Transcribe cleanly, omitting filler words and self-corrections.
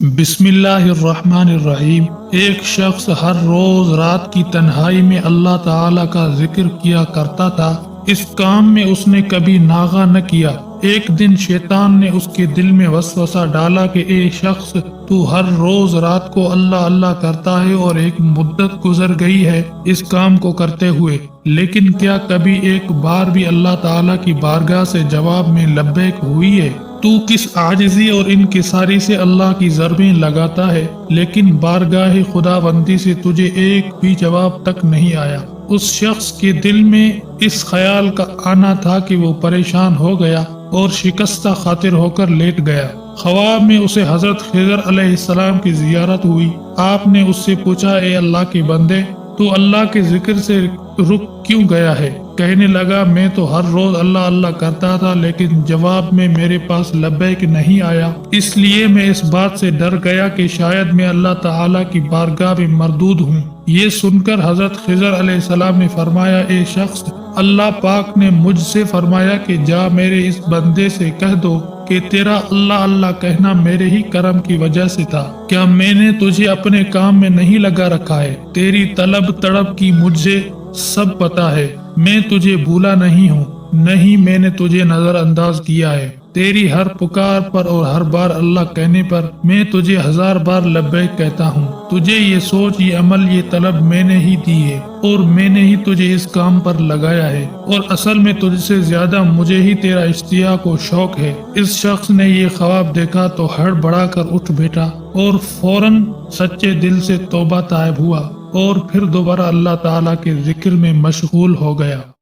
بسم اللہ الرحمن الرحیم۔ ایک شخص ہر روز رات کی تنہائی میں اللہ تعالی کا ذکر کیا کرتا تھا۔ اس کام میں اس نے کبھی ناغہ نہ کیا۔ ایک دن شیطان نے اس کے دل میں وسوسہ ڈالا کہ اے شخص، تو ہر روز رات کو اللہ اللہ کرتا ہے اور ایک مدت گزر گئی ہے اس کام کو کرتے ہوئے، لیکن کیا کبھی ایک بار بھی اللہ تعالی کی بارگاہ سے جواب میں لبیک ہوئی ہے؟ تو کس عاجزی اور انکساری سے اللہ کی ضربیں لگاتا ہے، لیکن بارگاہ خدا بندی سے تجھے ایک بھی جواب تک نہیں آیا۔ اس شخص کے دل میں اس خیال کا آنا تھا کہ وہ پریشان ہو گیا اور شکستہ خاطر ہو کر لیٹ گیا۔ خواب میں اسے حضرت خضر علیہ السلام کی زیارت ہوئی۔ آپ نے اس سے پوچھا، اے اللہ کے بندے، تو اللہ کے ذکر سے رک کیوں گیا ہے؟ کہنے لگا، میں تو ہر روز اللہ اللہ کرتا تھا، لیکن جواب میں میرے پاس لبیک نہیں آیا، اس لیے میں اس بات سے ڈر گیا کہ شاید میں اللہ تعالیٰ کی بارگاہ میں مردود ہوں۔ یہ سن کر حضرت خضر علیہ السلام نے فرمایا، اے شخص، اللہ پاک نے مجھ سے فرمایا کہ جا میرے اس بندے سے کہہ دو کہ تیرا اللہ اللہ کہنا میرے ہی کرم کی وجہ سے تھا۔ کیا میں نے تجھے اپنے کام میں نہیں لگا رکھا ہے؟ تیری طلب تڑپ کی مجھے سب پتا ہے۔ میں تجھے بھولا نہیں ہوں، نہیں میں نے تجھے نظر انداز کیا ہے۔ تیری ہر پکار پر اور ہر بار اللہ کہنے پر میں تجھے 1000 بار لبیک کہتا ہوں۔ تجھے یہ سوچ، یہ عمل، یہ طلب میں نے ہی دی ہے اور میں نے ہی تجھے اس کام پر لگایا ہے، اور اصل میں تجھ سے زیادہ مجھے ہی تیرا اشتیاق و شوق ہے۔ اس شخص نے یہ خواب دیکھا تو ہڑبڑا کر اٹھ بیٹھا اور فوراً سچے دل سے توبہ طائب ہوا اور پھر دوبارہ اللہ تعالیٰ کے ذکر میں مشغول ہو گیا۔